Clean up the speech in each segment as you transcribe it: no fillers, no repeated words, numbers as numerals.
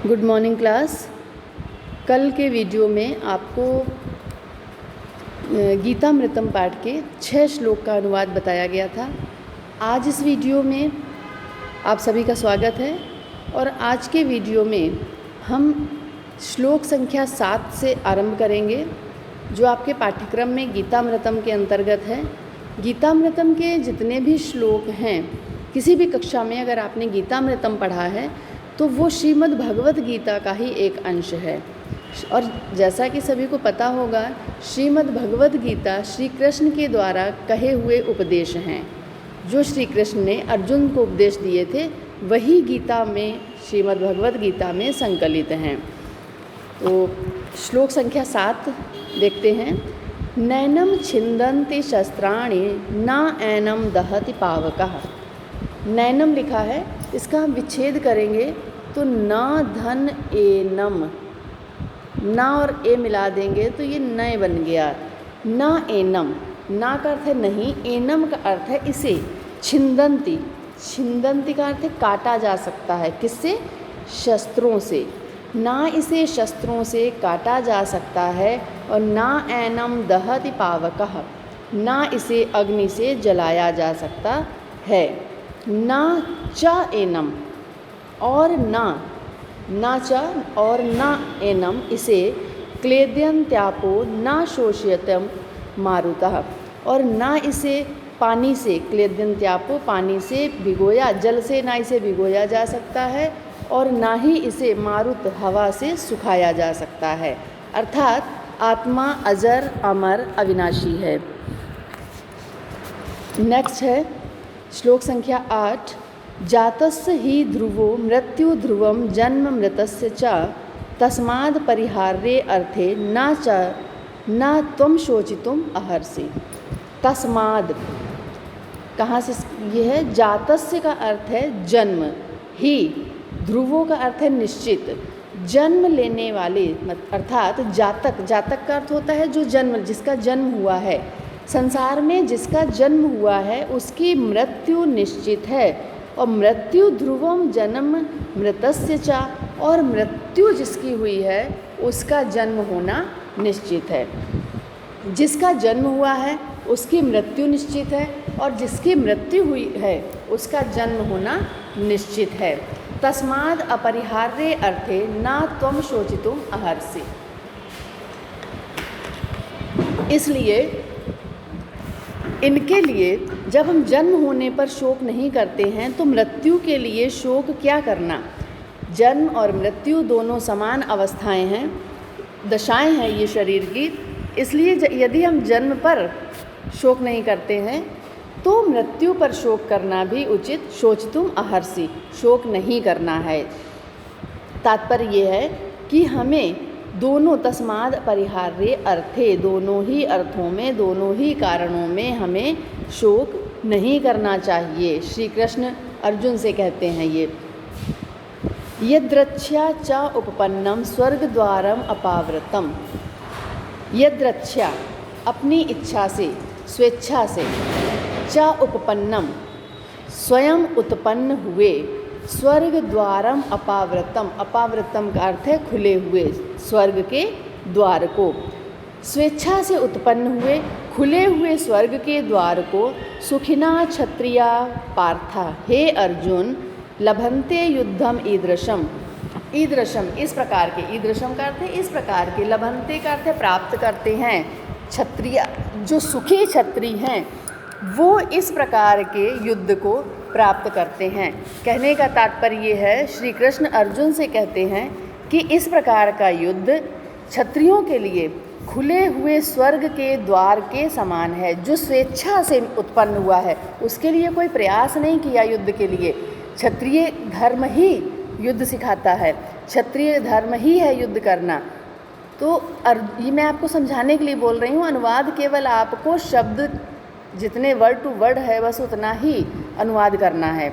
Good morning class. कल के video में आपको गीतामृतम पाठ के 6 श्लोक का अनुवाद बताया गया था। आज इस वीडियो में आप सभी का स्वागत है और आज के वीडियो में हम श्लोक संख्या 7 से आरंभ करेंगे, जो आपके पाठ्यक्रम में गीतामृतम के अंतर्गत है। गीतामृतम के जितने भी श्लोक हैं, किसी भी कक्षा में अगर आपने गीतामृतम पढ़ा है तो वो श्रीमद् भगवत गीता का ही एक अंश है। और जैसा कि सभी को पता होगा, श्रीमद् भगवत गीता श्री कृष्ण के द्वारा कहे हुए उपदेश हैं। जो श्री कृष्ण ने अर्जुन को उपदेश दिए थे वही गीता में, श्रीमद् भगवत गीता में संकलित हैं। तो श्लोक संख्या 7 देखते हैं। नैनम छिन्दन्ति शस्त्राणि न एनम दहति पावकः। नैनम लिखा है, इसका हम विच्छेद करेंगे तो न धन एनम, ना और ए मिला देंगे तो ये नय बन गया। न एनम, ना का अर्थ है नहीं, एनम का अर्थ है इसे। छिन्दन्ति, छिन्दन्ति का अर्थ है काटा जा सकता है। किससे? शस्त्रों से। ना इसे शस्त्रों से काटा जा सकता है। और ना एनम दहति पावकः, ना इसे अग्नि से जलाया जा सकता है। ना च एनम, और ना च और ना एनम इसे क्लेद्यन्त्यापो न शोष्यतम मारुतः, और ना इसे पानी से, क्लेद्यन्त्यापो पानी से भिगोया, जल से ना इसे भिगोया जा सकता है, और ना ही इसे मारुत हवा से सुखाया जा सकता है। अर्थात आत्मा अजर अमर अविनाशी है। नेक्स्ट है श्लोक संख्या 8। जातस्य हि ध्रुवो मृत्यु ध्रुवम जन्म मृतस्य च तस्माद् परिहार्ये अर्थे न त्वं शोचितुम अर्हसि। तस्माद् कहाँ से ये है? जातस्य का अर्थ है जन्म, ही ध्रुवो का अर्थ है निश्चित, जन्म लेने वाले, अर्थात जातक। जातक का अर्थ होता है जो जन्म, जिसका जन्म हुआ है। संसार में जिसका जन्म हुआ है उसकी मृत्यु निश्चित है। और मृत्यु ध्रुवम जन्म मृतस्य च, और मृत्यु जिसकी हुई है उसका जन्म होना निश्चित है। जिसका जन्म हुआ है उसकी मृत्यु निश्चित है, और जिसकी मृत्यु हुई है उसका जन्म होना निश्चित है। तस्माद् अपरिहार्ये अर्थे न त्वं शोचितुम अर्हसि। इसलिए इनके लिए जब हम जन्म होने पर शोक नहीं करते हैं तो मृत्यु के लिए शोक क्या करना। जन्म और मृत्यु दोनों समान अवस्थाएं हैं, दशाएं हैं ये शरीर की। इसलिए यदि हम जन्म पर शोक नहीं करते हैं तो मृत्यु पर शोक करना भी उचित। शोचितुम अर्हसि, शोक नहीं करना है। तात्पर्य ये है कि हमें दोनों, तस्माद् परिहार्ये अर्थे, दोनों ही अर्थों में, दोनों ही कारणों में हमें शोक नहीं करना चाहिए। श्री कृष्ण अर्जुन से कहते हैं ये। यद्रच्छया च उपपन्नम स्वर्गद्वारम अपावृतम। यद्रच्छया अपनी इच्छा से, स्वेच्छा से, च उपपन्नम स्वयं उत्पन्न हुए, स्वर्ग द्वारम अपावृतम, अपावृतम का अर्थ है खुले हुए, स्वर्ग के द्वार को। स्वेच्छा से उत्पन्न हुए खुले हुए स्वर्ग के द्वार को सुखिना क्षत्रिया पार्था, हे अर्जुन, लभन्ते युद्धम ईदृशम। ईदृशम इस प्रकार के, ईदृशम का अर्थ है इस प्रकार के, लभन्ते का अर्थ है प्राप्त करते हैं। क्षत्रिय, जो सुखी क्षत्रिय हैं वो इस प्रकार के युद्ध को प्राप्त करते हैं। कहने का तात्पर्य ये है, श्री कृष्ण अर्जुन से कहते हैं कि इस प्रकार का युद्ध क्षत्रियों के लिए खुले हुए स्वर्ग के द्वार के समान है। जो स्वेच्छा से उत्पन्न हुआ है, उसके लिए कोई प्रयास नहीं किया युद्ध के लिए। क्षत्रिय धर्म ही युद्ध सिखाता है, क्षत्रिय धर्म ही है युद्ध करना। तो ये मैं आपको समझाने के लिए बोल रही हूँ। अनुवाद केवल आपको शब्द जितने वर्ड टू वर्ड है बस उतना ही अनुवाद करना है।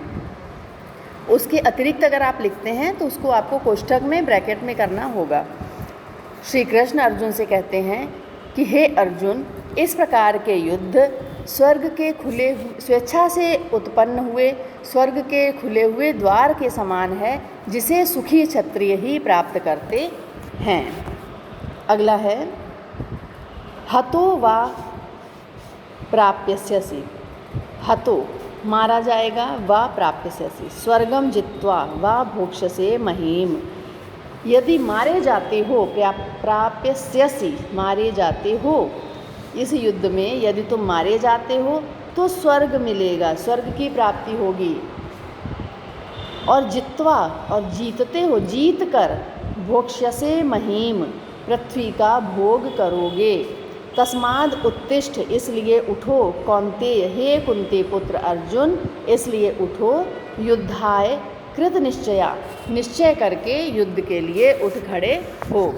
उसके अतिरिक्त अगर आप लिखते हैं तो उसको आपको कोष्ठक में, ब्रैकेट में करना होगा। श्री कृष्ण अर्जुन से कहते हैं कि हे अर्जुन, इस प्रकार के युद्ध स्वर्ग के स्वेच्छा से उत्पन्न हुए स्वर्ग के खुले हुए द्वार के समान है, जिसे सुखी क्षत्रिय ही प्राप्त करते हैं। अगला है हतो वा प्राप्यस्यसि। हतो मारा जाएगा, वा प्राप्यस्यसि स्वर्गम जित्वा वा भोक्ष्यसे महीम। यदि मारे जाते हो, प्राप्यस्यसि मारे जाते हो, इस युद्ध में यदि तुम मारे जाते हो तो स्वर्ग मिलेगा, स्वर्ग की प्राप्ति होगी। और जित्वा और जीतते हो, जीत कर भोक्ष्यसे महीम पृथ्वी का भोग करोगे। तस्माद उत्तिष्ठ इसलिए उठो, कौन्तेय हे कुंती पुत्र अर्जुन इसलिए उठो, युद्धाय कृत निश्चया निश्चय करके युद्ध के लिए उठ खड़े हो।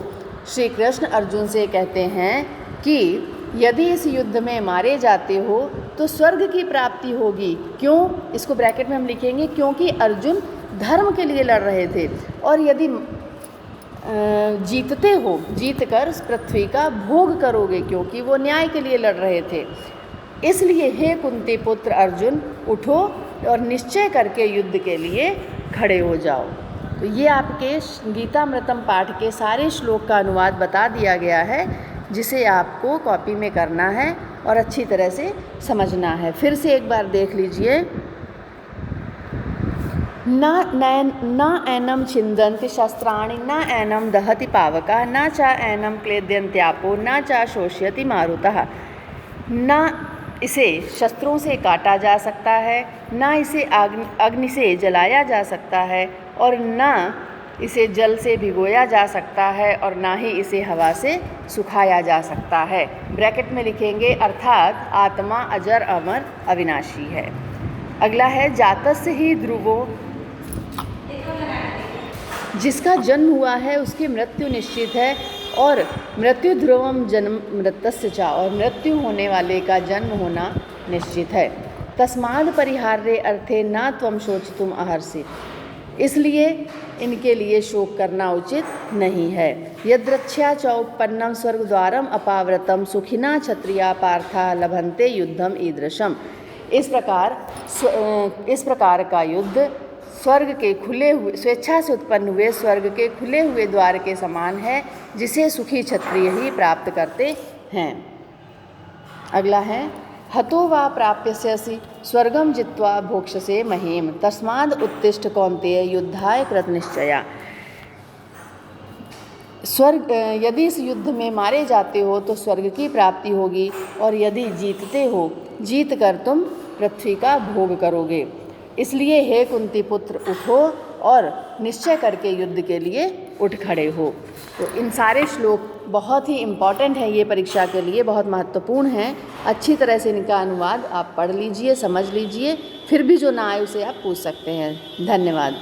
श्री कृष्ण अर्जुन से कहते हैं कि यदि इस युद्ध में मारे जाते हो तो स्वर्ग की प्राप्ति होगी। क्यों? इसको ब्रैकेट में हम लिखेंगे, क्योंकि अर्जुन धर्म के लिए लड़ रहे थे। और यदि जीतते हो, जीत कर पृथ्वी का भोग करोगे, क्योंकि वो न्याय के लिए लड़ रहे थे। इसलिए हे कुंती पुत्र अर्जुन उठो और निश्चय करके युद्ध के लिए खड़े हो जाओ। तो ये आपके गीतामृतम पाठ के सारे श्लोक का अनुवाद बता दिया गया है, जिसे आपको कॉपी में करना है और अच्छी तरह से समझना है। फिर से एक बार देख लीजिए। न एनम छिन्दन्ति शस्त्राणि न एनम दहति पावकः न च एनम क्लेद्यन्त्यापो न च शोष्यति मारुतः। न इसे शस्त्रों से काटा जा सकता है, न इसे अग्नि से जलाया जा सकता है, और न इसे जल से भिगोया जा सकता है, और ना ही इसे हवा से सुखाया जा सकता है। ब्रैकेट में लिखेंगे, अर्थात आत्मा अजर अमर अविनाशी है। अगला है जातस्य ही ध्रुवो, जिसका जन्म हुआ है उसकी मृत्यु निश्चित है, और मृत्यु ध्रुवम जन्म मृतस्य च, और मृत्यु होने वाले का जन्म होना निश्चित है। तस्माद् परिहार्ये अर्थे न त्वं शोचितुम अर्हसि, इसलिए इनके लिए शोक करना उचित नहीं है। यद्रक्ष्या च उत्पन्नम स्वर्गद्वारम अपावृतम सुखिना क्षत्रिया पार्था लभन्ते युद्धम ईदृशम। इस प्रकार का युद्ध स्वर्ग के खुले हुए स्वेच्छा से उत्पन्न हुए स्वर्ग के खुले हुए द्वार के समान है, जिसे सुखी क्षत्रिय ही प्राप्त करते हैं। अगला है हतो वा प्राप्यस्यसि स्वर्गम जित्वा भोक्ष्यसे महीम तस्माद् उत्तिष्ठ कौन्तेय युद्धाय कृत निश्चया। स्वर्ग यदि इस युद्ध में मारे जाते हो तो स्वर्ग की प्राप्ति होगी, और यदि जीतते हो, जीत कर तुम पृथ्वी का भोग करोगे। इसलिए हे कुंती पुत्र उठो और निश्चय करके युद्ध के लिए उठ खड़े हो। तो इन सारे श्लोक बहुत ही इम्पॉर्टेंट हैं, ये परीक्षा के लिए बहुत महत्वपूर्ण हैं। अच्छी तरह से इनका अनुवाद आप पढ़ लीजिए, समझ लीजिए, फिर भी जो ना आए उसे आप पूछ सकते हैं। धन्यवाद।